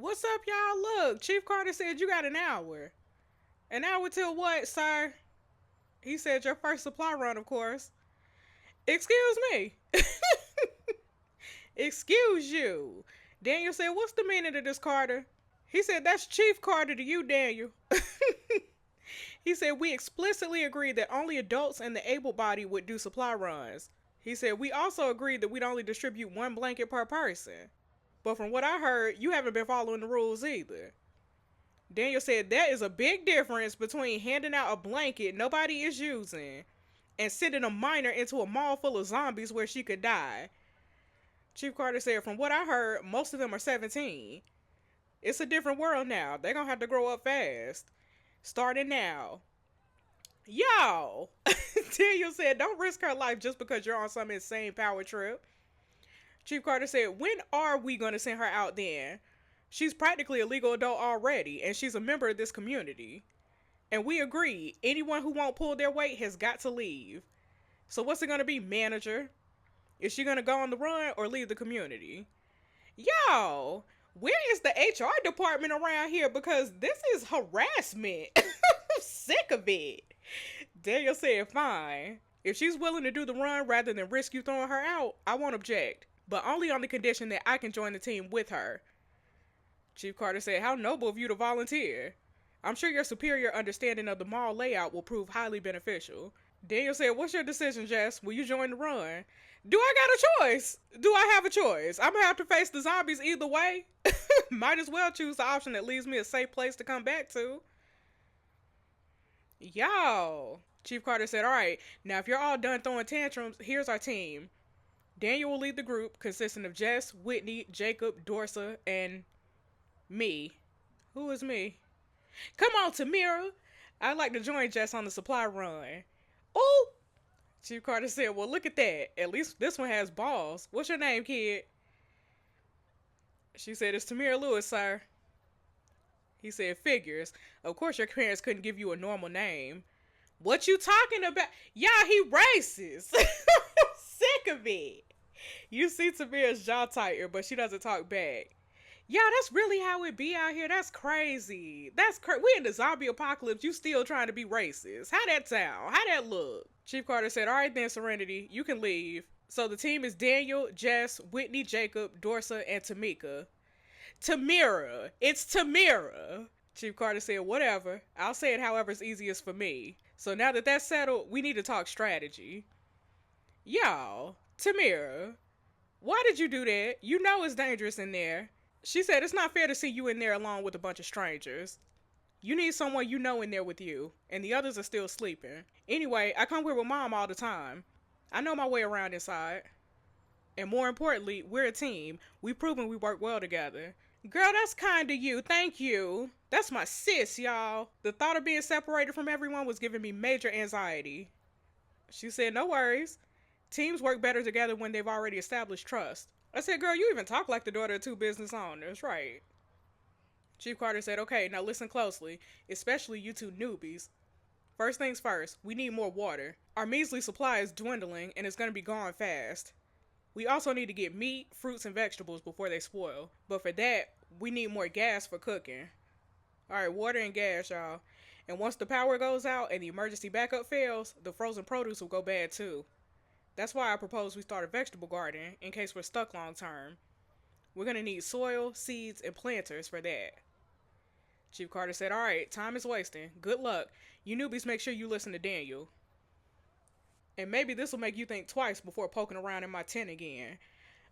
What's up, y'all? Look, Chief Carter said you got an hour. An hour till what, sir? He said your first supply run, of course. Excuse me. Excuse you. Daniel said, what's the meaning of this, Carter? He said, that's Chief Carter to you, Daniel. He said, we explicitly agreed that only adults and the able-bodied would do supply runs. He said, we also agreed that we'd only distribute one blanket per person. But from what I heard, you haven't been following the rules either. Daniel said, that is a big difference between handing out a blanket nobody is using and sending a minor into a mall full of zombies where she could die. Chief Carter said, from what I heard, most of them are 17. It's a different world now. They're going to have to grow up fast. Starting now. Yo! Daniel said, don't risk her life just because you're on some insane power trip. Chief Carter said, when are we going to send her out then? She's practically a legal adult already, and she's a member of this community. And we agree, anyone who won't pull their weight has got to leave. So what's it going to be, manager? Is she going to go on the run or leave the community? Yo, where is the HR department around here? Because this is harassment. I'm sick of it. Daniel said, fine. If she's willing to do the run rather than risk you throwing her out, I won't object. But only on the condition that I can join the team with her. Chief Carter said, how noble of you to volunteer. I'm sure your superior understanding of the mall layout will prove highly beneficial. Daniel said, what's your decision, Jess? Will you join the run? Do I got a choice? Do I have a choice? I'm going to have to face the zombies either way. Might as well choose the option that leaves me a safe place to come back to. Yo. Chief Carter said, all right, now if you're all done throwing tantrums, here's our team. Daniel will lead the group consisting of Jess, Whitney, Jacob, Dorsa, and me. Who is me? Come on, Tamira. I'd like to join Jess on the supply run. Oh! Chief Carter said, well, look at that. At least this one has balls. What's your name, kid? She said, it's Tamira Lewis, sir. He said, figures. Of course your parents couldn't give you a normal name. What you talking about? Yeah, he racist. Sick of it. You see Tamira's jaw tighter, but she doesn't talk back. Yeah, that's really how it be out here. That's crazy. We in the zombie apocalypse. You still trying to be racist. How that sound? How that look? Chief Carter said, all right then, Serenity, you can leave. So the team is Daniel, Jess, Whitney, Jacob, Dorsa, and Tamika. Tamira. It's Tamira. Chief Carter said, whatever. I'll say it however's easiest for me. So now that that's settled, we need to talk strategy. Y'all, Tamira, why did you do that? You know it's dangerous in there. She said, it's not fair to see you in there alone with a bunch of strangers. You need someone you know in there with you, and the others are still sleeping. Anyway, I come here with Mom all the time. I know my way around inside. And more importantly, we're a team. We've proven we work well together. Girl, that's kind of you. Thank you. That's my sis, y'all. The thought of being separated from everyone was giving me major anxiety. She said, no worries. Teams work better together when they've already established trust. I said, girl, you even talk like the daughter of two business owners, right? Chief Carter said, okay, now listen closely, especially you two newbies. First things first, we need more water. Our measly supply is dwindling and it's going to be gone fast. We also need to get meat, fruits, and vegetables before they spoil. But for that, we need more gas for cooking. Alright, water and gas, y'all. And once the power goes out and the emergency backup fails, the frozen produce will go bad too. That's why I propose we start a vegetable garden in case we're stuck long term. We're going to need soil, seeds, and planters for that. Chief Carter said, alright, time is wasting. Good luck. You newbies make sure you listen to Daniel. And maybe this will make you think twice before poking around in my tent again.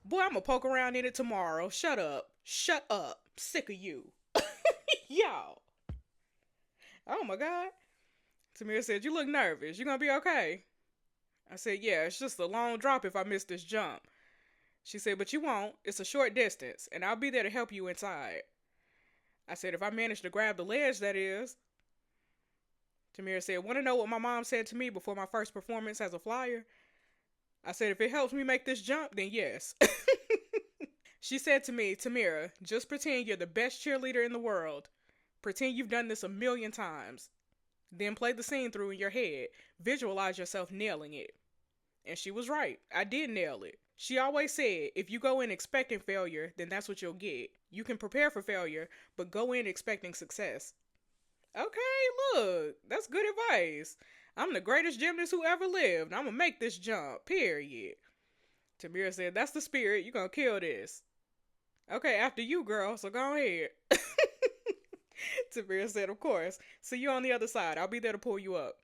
Boy, I'm going to poke around in it tomorrow. Shut up. Shut up. Sick of you. Yo. Oh my God. Tamira said, you look nervous. You going to be okay? I said, yeah, it's just a long drop if I miss this jump. She said, but you won't. It's a short distance, and I'll be there to help you inside. I said, if I manage to grab the ledge, that is. Tamira said, want to know what my mom said to me before my first performance as a flyer? I said, if it helps me make this jump, then yes. She said to me, Tamira, just pretend you're the best cheerleader in the world. Pretend you've done this a million times. Then play the scene through in your head. Visualize yourself nailing it. And she was right. I did nail it. She always said, if you go in expecting failure, then that's what you'll get. You can prepare for failure, but go in expecting success. Okay, look, that's good advice. I'm the greatest gymnast who ever lived. I'm gonna make this jump, period. Tamira said, that's the spirit. You gonna kill this. Okay, after you, girl, so go ahead. Tamira said, of course. See you on the other side. I'll be there to pull you up.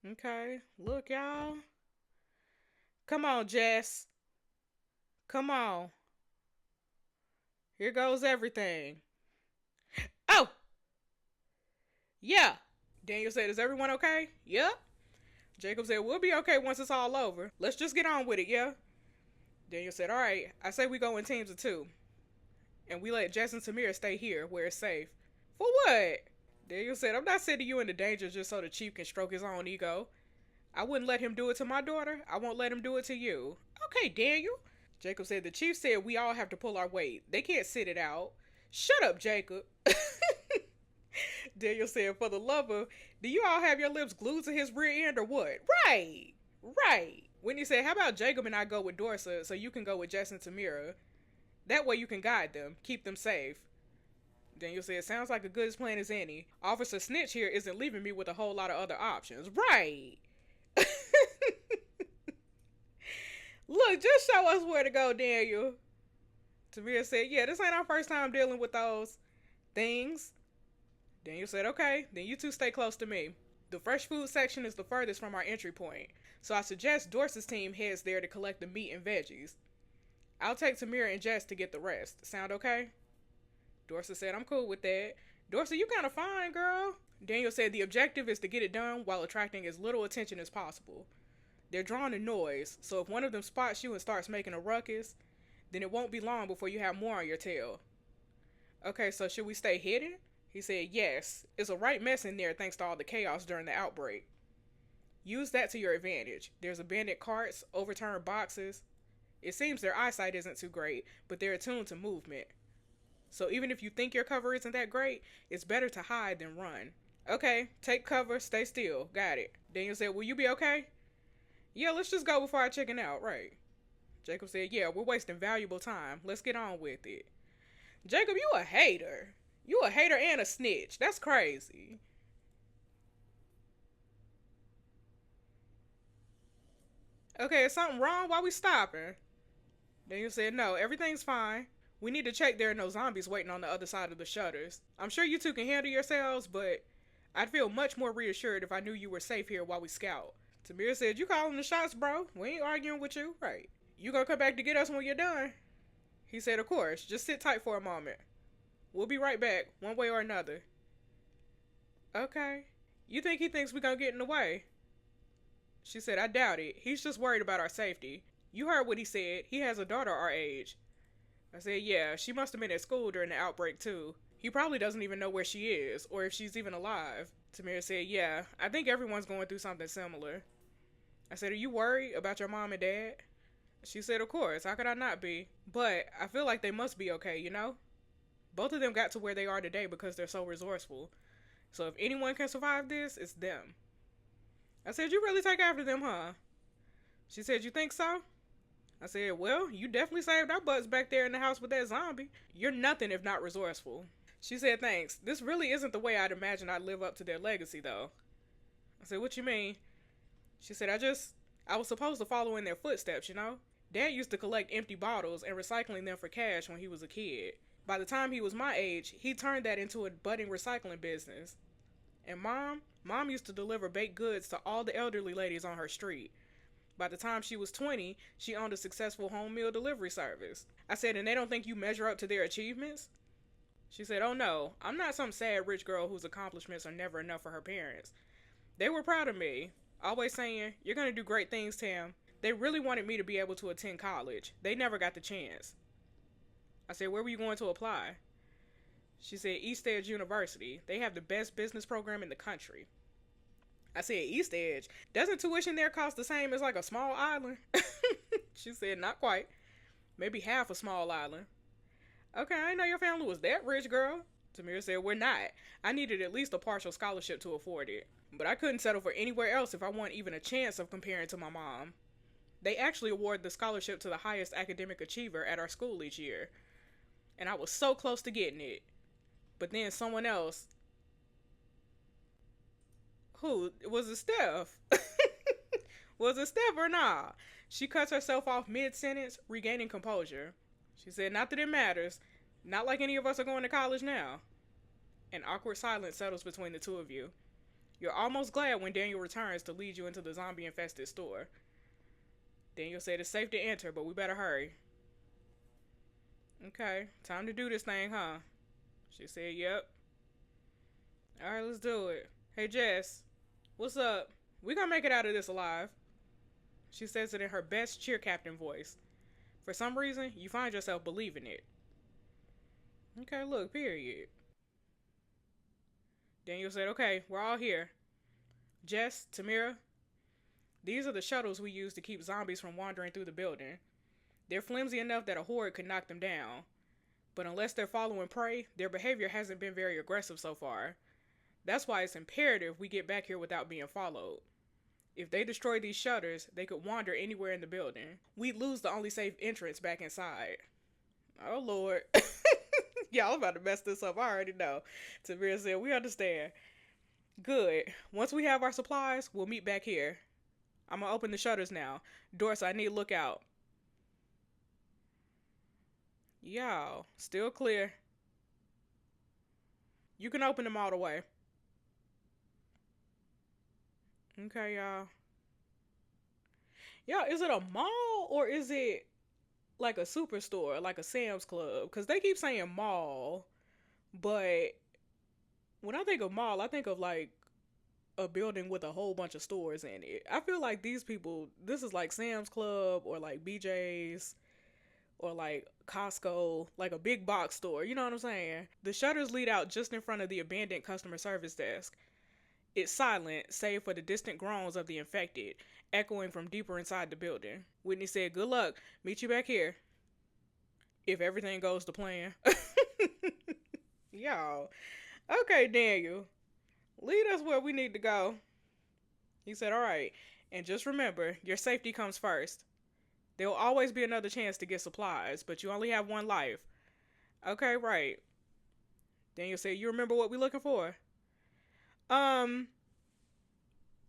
Okay, look, y'all. Come on, Jess. Come on. Here goes everything. Oh! Yeah. Daniel said, is everyone okay? Yep. Jacob said, we'll be okay once it's all over. Let's just get on with it, yeah? Daniel said, all right, I say we go in teams of 2. And we let Jess and Tamira stay here where it's safe. For what? Daniel said, I'm not sending you into danger just so the chief can stroke his own ego. I wouldn't let him do it to my daughter. I won't let him do it to you. Okay, Daniel. Jacob said, the chief said we all have to pull our weight. They can't sit it out. Shut up, Jacob. Daniel said, for the love of, do you all have your lips glued to his rear end or what? Right. Whitney said, how about Jacob and I go with Dorsa so you can go with Jess and Tamira? That way you can guide them, keep them safe. Daniel said, sounds like a good plan as any. Officer Snitch here isn't leaving me with a whole lot of other options. Right. Look, just show us where to go, Daniel. Tamira said, yeah, this ain't our first time dealing with those things. Daniel said, okay, then you two stay close to me. The fresh food section is the furthest from our entry point, so I suggest Dorsa's team heads there to collect the meat and veggies. I'll take Tamira and Jess to get the rest. Sound okay? Dorsa said, I'm cool with that. Dorsa, you kind of fine, girl. Daniel said the objective is to get it done while attracting as little attention as possible. They're drawn to noise, so if one of them spots you and starts making a ruckus, then it won't be long before you have more on your tail. Okay, so should we stay hidden? He said, yes. It's a right mess in there thanks to all the chaos during the outbreak. Use that to your advantage. There's abandoned carts, overturned boxes. It seems their eyesight isn't too great, but they're attuned to movement. So even if you think your cover isn't that great, it's better to hide than run. Okay, take cover, stay still. Got it. Daniel said, will you be okay? Yeah, let's just go before I chicken out, right? Jacob said, yeah, we're wasting valuable time. Let's get on with it. Jacob, you a hater. You a hater and a snitch. That's crazy. Okay, is something wrong? Why we stopping? Daniel said, no, everything's fine. We need to check there are no zombies waiting on the other side of the shutters. I'm sure you two can handle yourselves, but I'd feel much more reassured if I knew you were safe here while we scout. Tamir said, you calling the shots, bro. We ain't arguing with you. Right. You gonna come back to get us when you're done? He said, of course. Just sit tight for a moment. We'll be right back, one way or another. Okay. You think he thinks we gonna get in the way? She said, I doubt it. He's just worried about our safety. You heard what he said. He has a daughter our age. I said, yeah, she must have been at school during the outbreak too. He probably doesn't even know where she is, or if she's even alive. Tamir said, yeah, I think everyone's going through something similar. I said, are you worried about your mom and dad? She said, of course, how could I not be? But I feel like they must be okay, you know? Both of them got to where they are today because they're so resourceful. So if anyone can survive this, it's them. I said, you really take after them, huh? She said, you think so? I said, well, you definitely saved our butts back there in the house with that zombie. You're nothing if not resourceful. She said, thanks. This really isn't the way I'd imagined I'd live up to their legacy, though. I said, what you mean? She said, I was supposed to follow in their footsteps, you know? Dad used to collect empty bottles and recycling them for cash when he was a kid. By the time he was my age, he turned that into a budding recycling business. And Mom used to deliver baked goods to all the elderly ladies on her street. By the time she was 20, she owned a successful home meal delivery service. I said, and they don't think you measure up to their achievements? She said, oh no, I'm not some sad rich girl whose accomplishments are never enough for her parents. They were proud of me, always saying, you're going to do great things, Tam. They really wanted me to be able to attend college. They never got the chance. I said, where were you going to apply? She said, East Edge University. They have the best business program in the country. I said, East Edge? Doesn't tuition there cost the same as like a small island? She said, not quite. Maybe half a small island. Okay, I didn't know your family was that rich, girl. Tamir said, we're not. I needed at least a partial scholarship to afford it. But I couldn't settle for anywhere else if I want even a chance of comparing to my mom. They actually award the scholarship to the highest academic achiever at our school each year. And I was so close to getting it. But then someone else, who was it, Steph? Was it Steph or nah? She cuts herself off mid sentence, regaining composure. She said, "Not that it matters. Not like any of us are going to college now." An awkward silence settles between the two of you. You're almost glad when Daniel returns to lead you into the zombie infested store. Daniel said it's safe to enter, but we better hurry. Okay, time to do this thing, huh? She said, "Yep." Alright, let's do it. Hey, Jess, what's up? We gonna make it out of this alive. She says it in her best cheer captain voice. For some reason, you find yourself believing it. Okay, look, period. Daniel said, "Okay, we're all here. Jess, Tamira, these are the shuttles we use to keep zombies from wandering through the building. They're flimsy enough that a horde could knock them down. But unless they're following prey, their behavior hasn't been very aggressive so far. That's why it's imperative we get back here without being followed. If they destroy these shutters, they could wander anywhere in the building. We'd lose the only safe entrance back inside." Oh, Lord. Yeah, I'm about to mess this up. I already know. Tamira said, "We understand." Good. Once we have our supplies, we'll meet back here. I'm gonna open the shutters now. Doris, I need to look out. Y'all, still clear. You can open them all the way. Okay, y'all. Y'all, is it a mall or is it like a superstore, like a Sam's Club? Because they keep saying mall, but when I think of mall, I think of like a building with a whole bunch of stores in it. I feel like these people, this is like Sam's Club or like BJ's or like Costco, like a big box store. You know what I'm saying? The shutters lead out just in front of the abandoned customer service desk. It's silent, save for the distant groans of the infected, echoing from deeper inside the building. Whitney said, "Good luck. Meet you back here. If everything goes to plan." Y'all. Okay, Daniel. Lead us where we need to go. He said, "All right. And just remember, your safety comes first. There will always be another chance to get supplies, but you only have one life." Okay, right. Daniel said, "You remember what we're looking for?"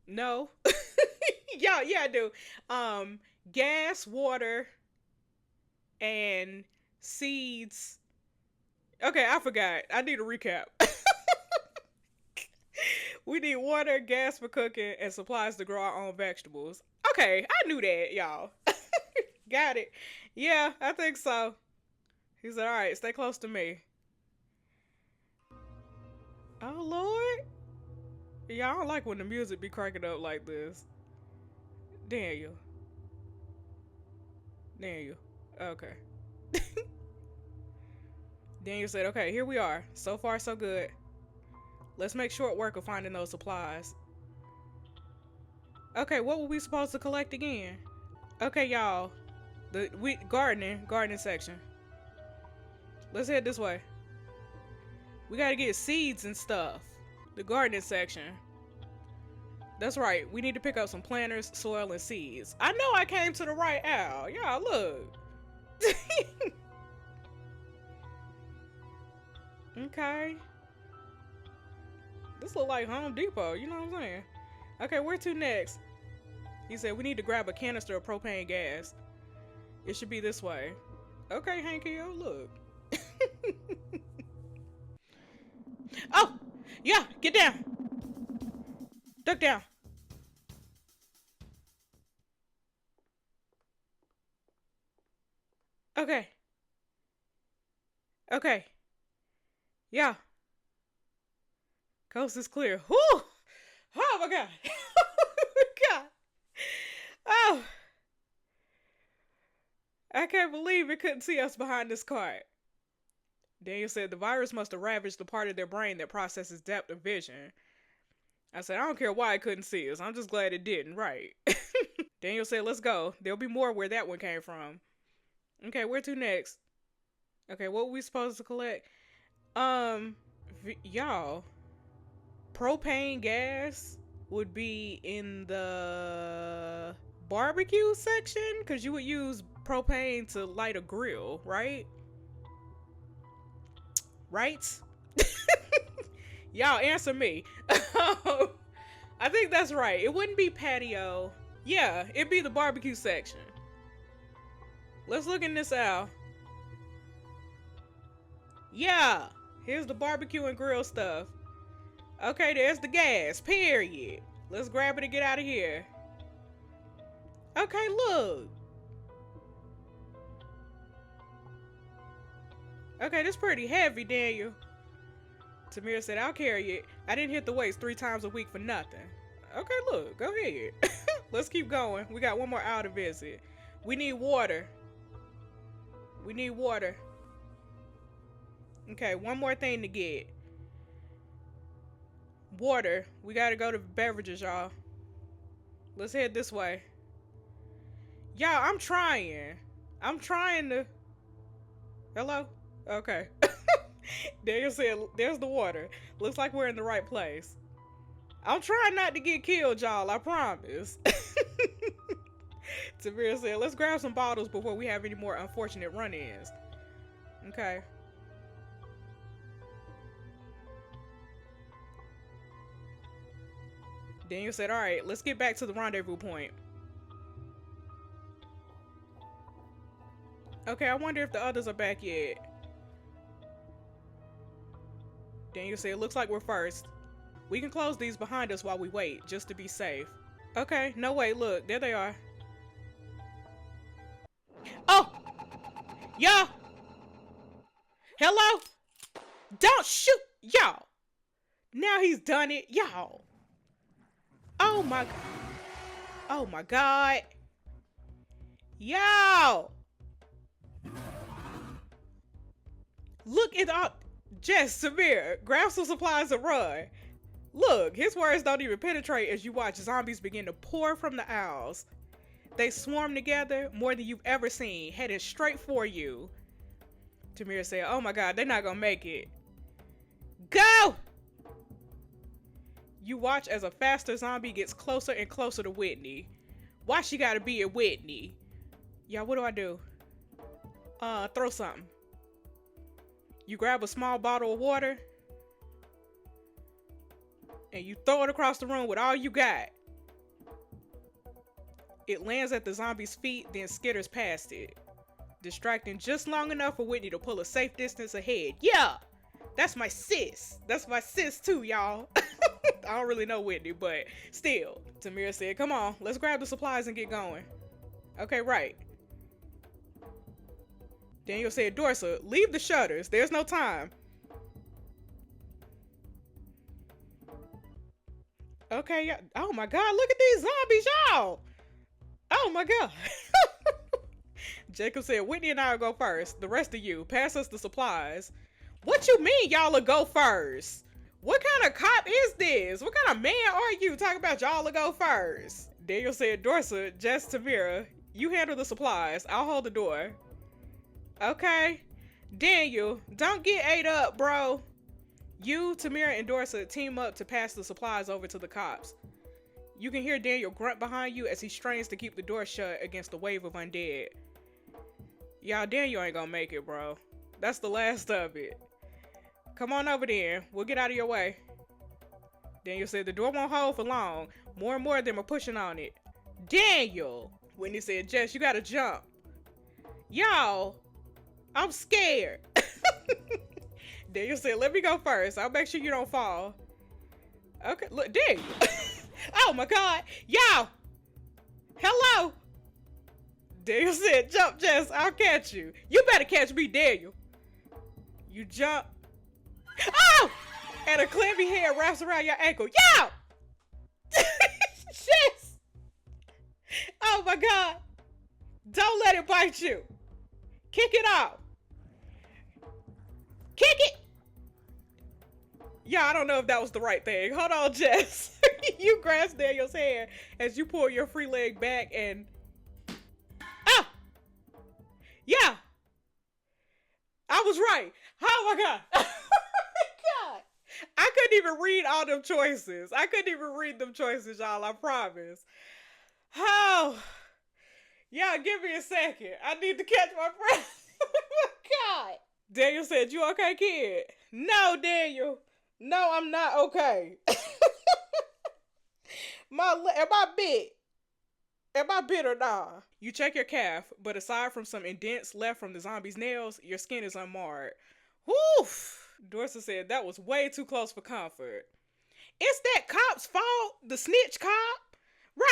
No. Yeah, I do. Gas, water, and seeds. Okay, I forgot. I need a recap. We need water, gas for cooking, and supplies to grow our own vegetables. Okay, I knew that, y'all. Got it. Yeah, I think so. He said, "All right, stay close to me." Oh, Lord. Yeah, I don't like when the music be cranking up like this. Daniel. Daniel. Okay. Daniel said, "Okay, here we are. So far, so good. Let's make short work of finding those supplies." Okay, what were we supposed to collect again? Okay, y'all. Gardening section. Let's head this way. We gotta get seeds and stuff. The gardening section. That's right. We need to pick up some planters, soil, and seeds. I know I came to the right aisle. Y'all, look. Okay. This look like Home Depot. You know what I'm saying? Okay, where to next? He said we need to grab a canister of propane gas. It should be this way. Okay, Hankio, look. Oh, yeah, get down. Duck down. Okay. Okay. Yeah. Coast is clear. Whew! Oh my god. Oh my god. Oh. I can't believe it couldn't see us behind this cart. Daniel said the virus must have ravaged the part of their brain that processes depth of vision. I said, "I don't care why it couldn't see us. I'm just glad it didn't, right?" Daniel said, "Let's go. There'll be more where that one came from." Okay, where to next? Okay, what were we supposed to collect? Y'all, propane gas would be in the barbecue section? Because you would use propane to light a grill, right? Right? Y'all answer me. I think that's right. It wouldn't be patio. Yeah, it'd be the barbecue section. Let's look in this out. Yeah, here's the barbecue and grill stuff. Okay, there's the gas, period. Let's grab it and get out of here. Okay, look. Okay, this is pretty heavy, Daniel. Tamira said, I'll carry it. I didn't hit the weights 3 times a week for nothing. Okay, look, go ahead. Let's keep going. We got one more hour to visit. We need water. We need water. Okay, one more thing to get. Water. We gotta go to beverages, y'all. Let's head this way. Y'all, I'm trying. I'm trying to... Hello? Okay. Daniel said, there's the water. Looks like we're in the right place. I'm trying not to get killed, y'all. I promise. Tamira said, let's grab some bottles before we have any more unfortunate run-ins. Okay. Daniel said, all right, let's get back to the rendezvous point. Okay, I wonder if the others are back yet. Daniel said, looks like we're first. We can close these behind us while we wait, just to be safe. Okay, no wait, look, there they are. Oh! Y'all! Hello? Don't shoot! Y'all! Now he's done it, y'all! Oh my... Oh my god! Y'all! Look at all... Jess, Samir, grab some supplies and run. Look, his words don't even penetrate as you watch zombies begin to pour from the aisles. They swarm together more than you've ever seen, headed straight for you. Tamira said, oh my god, they're not gonna make it. Go! You watch as a faster zombie gets closer and closer to Whitney. Why she gotta be at Whitney? Yeah, what do I do? Throw something. You grab a small bottle of water and you throw it across the room with all you got. It lands at the zombie's feet, then skitters past it, distracting just long enough for Whitney to pull a safe distance ahead. Yeah, that's my sis. That's my sis too, y'all. I don't really know Whitney, but still. Tamira said, come on, let's grab the supplies and get going. Okay, right. Daniel said, Dorsa, leave the shutters. There's no time. Okay, oh my god, look at these zombies, y'all. Oh my god. Jacob said, Whitney and I will go first. The rest of you, pass us the supplies. What you mean y'all will go first? What kind of cop is this? What kind of man are you talking about y'all will go first? Daniel said, Dorsa, Jess, Tamira, you handle the supplies. I'll hold the door. Okay. Daniel, don't get ate up, bro. You, Tamira, and Dorsa team up to pass the supplies over to the cops. You can hear Daniel grunt behind you as he strains to keep the door shut against the wave of undead. Y'all, Daniel ain't gonna make it, bro. That's the last of it. Come on over there. We'll get out of your way. Daniel said the door won't hold for long. More and more of them are pushing on it. Daniel! Whitney said, Jess, you gotta jump. Y'all, I'm scared. Daniel said, let me go first. I'll make sure you don't fall. Okay, look, Daniel. Oh my god. Y'all. Hello. Daniel said, jump, Jess. I'll catch you. You better catch me, Daniel. You jump. Oh! And a clammy hair wraps around your ankle. Yo! Jess. Oh my god. Don't let it bite you. Kick it off. Kick it. Yeah, I don't know if that was the right thing. Hold on, Jess. You grasp Daniel's hair as you pull your free leg back and... Ah! Yeah! I was right. Oh my god. Oh my god. I couldn't even read all them choices. I couldn't even read them choices, y'all. I promise. Oh... Y'all, give me a second. I need to catch my breath. God. Daniel said, you okay, kid? No, Daniel. No, I'm not okay. Am I bit? Am I bit or nah? You check your calf, but aside from some indents left from the zombie's nails, your skin is unmarred. Woof! Dorsa said that was way too close for comfort. It's that cop's fault, the snitch cop.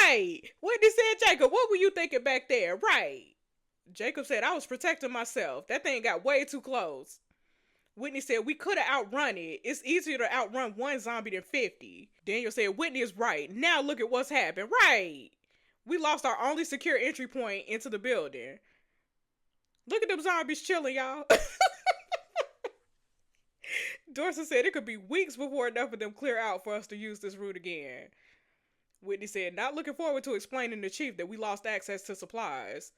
Right. Whitney said, Jacob, what were you thinking back there? Right. Jacob said, I was protecting myself. That thing got way too close. Whitney said, we could have outrun it. It's easier to outrun one zombie than 50. Daniel said, Whitney is right. Now look at what's happened. Right. We lost our only secure entry point into the building. Look at them zombies chilling, y'all. Dorsa said it could be weeks before enough of them clear out for us to use this route again. Whitney said, not looking forward to explaining to Chief that we lost access to supplies.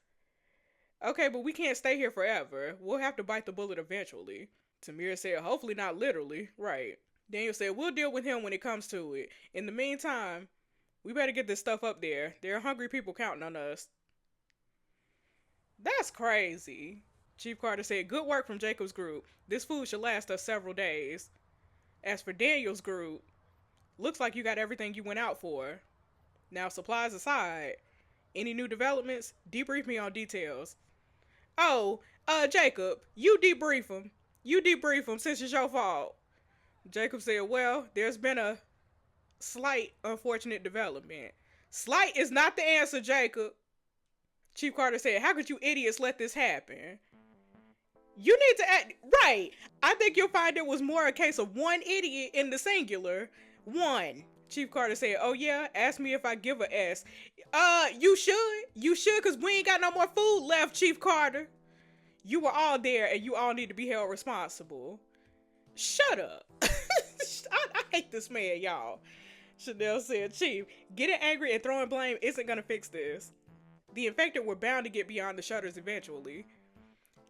Okay, but we can't stay here forever. We'll have to bite the bullet eventually. Tamir said, hopefully not literally. Right. Daniel said, we'll deal with him when it comes to it. In the meantime, we better get this stuff up there. There are hungry people counting on us. That's crazy. Chief Carter said, good work from Jacob's group. This food should last us several days. As for Daniel's group, looks like you got everything you went out for. Now, supplies aside, any new developments? Debrief me on details. Oh, Jacob, you debrief him. You debrief him since it's your fault. Jacob said, well, there's been a slight unfortunate development. Slight is not the answer, Jacob. Chief Carter said, how could you idiots let this happen? You need to act right. I think you'll find it was more a case of one idiot in the singular. One. Chief Carter said, oh yeah, ask me if I give a S. You should, cause we ain't got no more food left, Chief Carter. You were all there and you all need to be held responsible. Shut up. I hate this man, y'all. Chanel said, Chief, getting angry and throwing blame isn't gonna fix this. The infected were bound to get beyond the shutters eventually.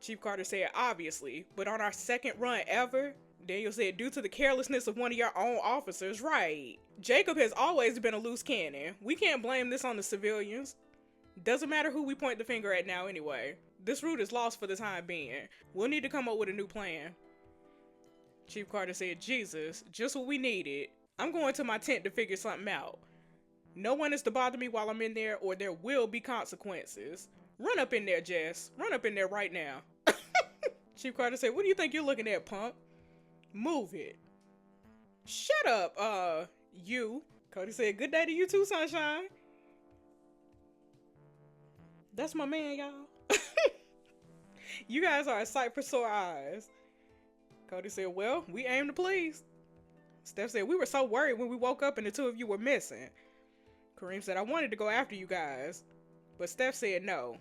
Chief Carter said, obviously, but on our second run ever, Daniel said, due to the carelessness of one of your own officers, right. Jacob has always been a loose cannon. We can't blame this on the civilians. Doesn't matter who we point the finger at now anyway. This route is lost for the time being. We'll need to come up with a new plan. Chief Carter said, Jesus, just what we needed. I'm going to my tent to figure something out. No one is to bother me while I'm in there or there will be consequences. Run up in there, Jess. Run up in there right now. Chief Carter said, what do you think you're looking at, punk? Move it. Shut up, you. Cody said, good day to you too, sunshine. That's my man, y'all. You guys are a sight for sore eyes. Cody said, well, we aim to please. Steph said, we were so worried when we woke up and the two of you were missing. Kareem said, I wanted to go after you guys. But Steph said no.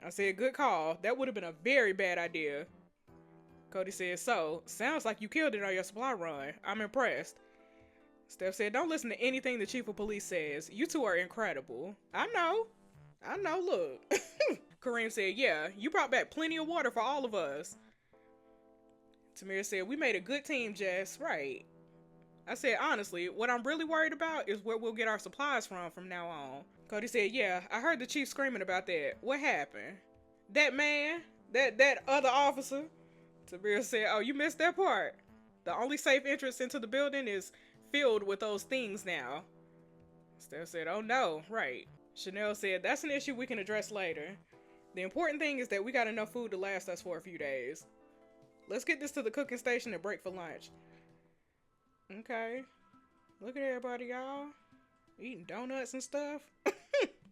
I said, good call. That would have been a very bad idea. Cody said, so, sounds like you killed it on your supply run. I'm impressed. Steph said, don't listen to anything the chief of police says. You two are incredible. I know, look. Kareem said, yeah, you brought back plenty of water for all of us. Tamir said, we made a good team, Jess. Right. I said, honestly, what I'm really worried about is where we'll get our supplies from now on. Cody said, yeah, I heard the chief screaming about that. What happened? That man? That other officer? Tamir said, oh, you missed that part. The only safe entrance into the building is filled with those things now. Steph said, oh no, right. Chanel said, that's an issue we can address later. The important thing is that we got enough food to last us for a few days. Let's get this to the cooking station and break for lunch. Okay. Look at everybody, y'all. Eating donuts and stuff.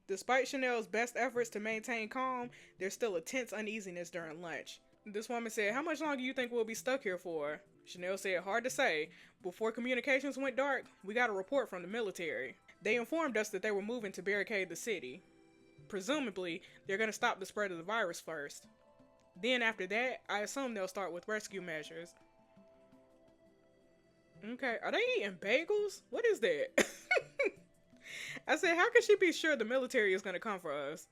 Despite Chanel's best efforts to maintain calm, there's still a tense uneasiness during lunch. This woman said, how much longer do you think we'll be stuck here for? Chanel said, hard to say. Before communications went dark, we got a report from the military. They informed us that they were moving to barricade the city. Presumably, they're going to stop the spread of the virus first. Then after that, I assume they'll start with rescue measures. Okay, are they eating bagels? What is that? I said, how can she be sure the military is going to come for us?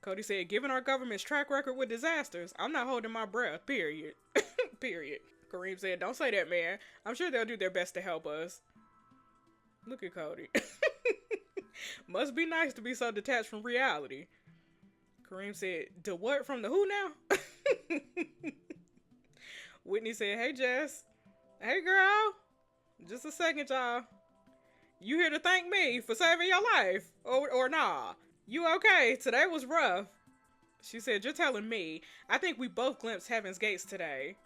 Cody said, given our government's track record with disasters, I'm not holding my breath, period. Period. Kareem said, don't say that, man. I'm sure they'll do their best to help us. Look at Cody. Must be nice to be so detached from reality. Kareem said, "The what from the who now?" Whitney said, "Hey, Jess. Hey, girl. Just a second, y'all. You here to thank me for saving your life? Or nah? You okay? Today was rough." She said, "You're telling me. I think we both glimpsed Heaven's Gates today.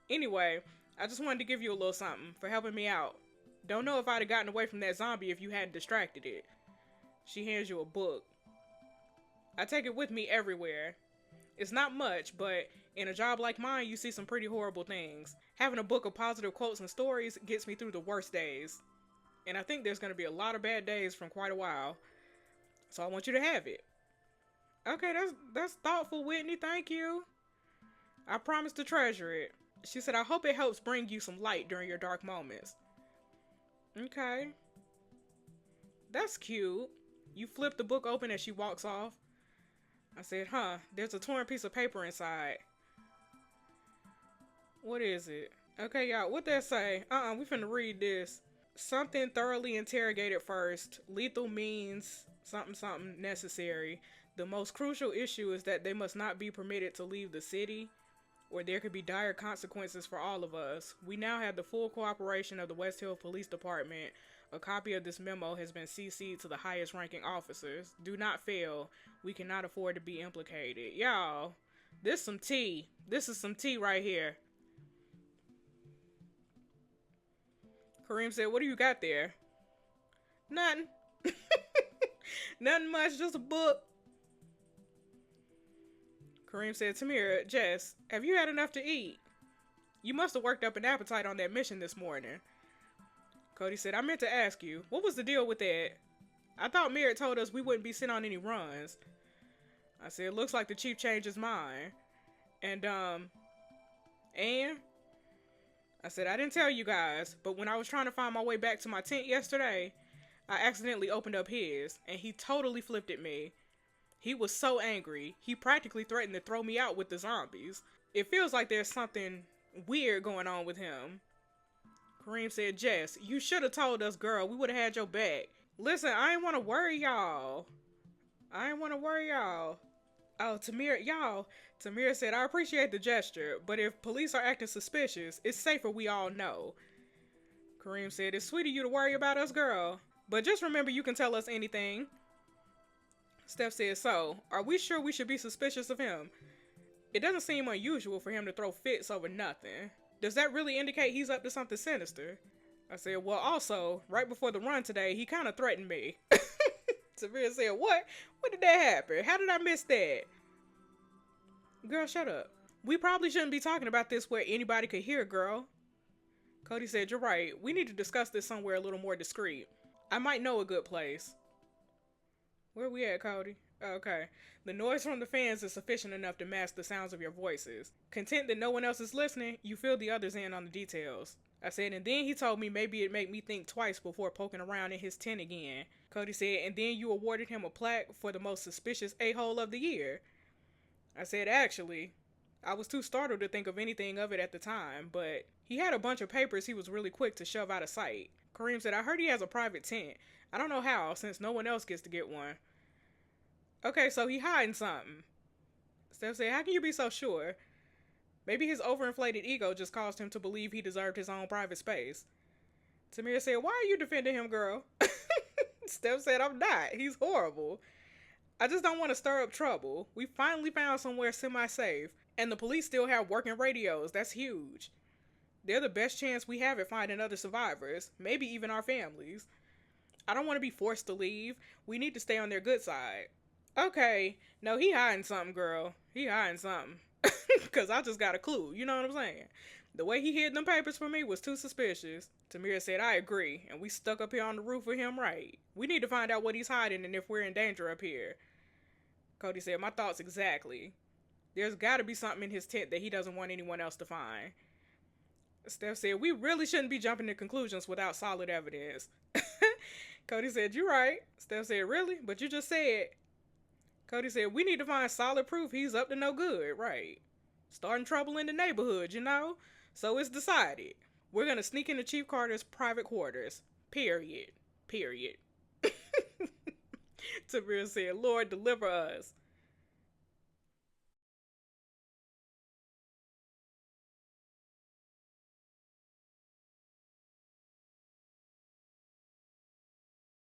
Anyway, I just wanted to give you a little something for helping me out. Don't know if I'd have gotten away from that zombie if you hadn't distracted it." She hands you a book. "I take it with me everywhere. It's not much, but in a job like mine, you see some pretty horrible things. Having a book of positive quotes and stories gets me through the worst days. And I think there's going to be a lot of bad days from quite a while. So I want you to have it." Okay, that's thoughtful, Whitney. Thank you. "I promise to treasure it." She said, "I hope it helps bring you some light during your dark moments." Okay. That's cute. You flip the book open as she walks off. I said, there's a torn piece of paper inside. What is it? Okay, y'all, what that say? We finna read this. "Something thoroughly interrogated first. Lethal means something necessary. The most crucial issue is that they must not be permitted to leave the city, or there could be dire consequences for all of us. We now have the full cooperation of the West Hill Police Department. A copy of this memo has been CC'd to the highest ranking officers. Do not fail. We cannot afford to be implicated." Y'all, this some tea. This is some tea right here. Kareem said, "What do you got there?" "Nothing." "Nothing much, just a book." Kareem said, "Tamir, Jess, have you had enough to eat? You must have worked up an appetite on that mission this morning." Cody said, "I meant to ask you, what was the deal with that? I thought Merritt told us we wouldn't be sent on any runs." I said, "Looks like the chief changed his mind. And I said, "I didn't tell you guys, but when I was trying to find my way back to my tent yesterday, I accidentally opened up his, and he totally flipped at me. He was so angry, he practically threatened to throw me out with the zombies. It feels like there's something weird going on with him." Kareem said, "Jess, you should have told us, girl. We would have had your back." "Listen, I ain't want to worry y'all. Oh, Tamir said, "I appreciate the gesture, but if police are acting suspicious, it's safer we all know." Kareem said, "It's sweet of you to worry about us, girl. But just remember you can tell us anything." Steph said, "So, are we sure we should be suspicious of him? It doesn't seem unusual for him to throw fits over nothing. Does that really indicate he's up to something sinister?" I said, "Well, also, right before the run today, he kind of threatened me." Tamir said, "What? When did that happen? How did I miss that?" "Girl, shut up. We probably shouldn't be talking about this where anybody could hear, girl." Cody said, "You're right. We need to discuss this somewhere a little more discreet. I might know a good place." Where we at, Cody? Okay. "The noise from the fans is sufficient enough to mask the sounds of your voices. Content that no one else is listening, you fill the others in on the details." I said, "And then he told me maybe it'd make me think twice before poking around in his tent again." Cody said, "And then you awarded him a plaque for the most suspicious a-hole of the year." I said, "Actually, I was too startled to think of anything of it at the time, but he had a bunch of papers he was really quick to shove out of sight." Kareem said, "I heard he has a private tent. I don't know how, since no one else gets to get one." Okay, so he hiding something. Steph said, "How can you be so sure? Maybe his overinflated ego just caused him to believe he deserved his own private space." Tamir said, "Why are you defending him, girl?" Steph said, "I'm not. He's horrible. I just don't want to stir up trouble. We finally found somewhere semi-safe, and the police still have working radios. That's huge. They're the best chance we have at finding other survivors, maybe even our families. I don't want to be forced to leave. We need to stay on their good side." Okay, no, he hiding something, girl. He hiding something. Because I just got a clue, you know what I'm saying? The way he hid them papers for me was too suspicious. Tamir said, "I agree, and we stuck up here on the roof with him right. We need to find out what he's hiding and if we're in danger up here." Cody said, "My thoughts exactly. There's got to be something in his tent that he doesn't want anyone else to find." Steph said, "We really shouldn't be jumping to conclusions without solid evidence." Cody said, "You're right." Steph said, "Really? But you just said." Cody said, "We need to find solid proof he's up to no good, right? Starting trouble in the neighborhood, you know? So it's decided. We're going to sneak into Chief Carter's private quarters. Period." Tamir said, "Lord, deliver us."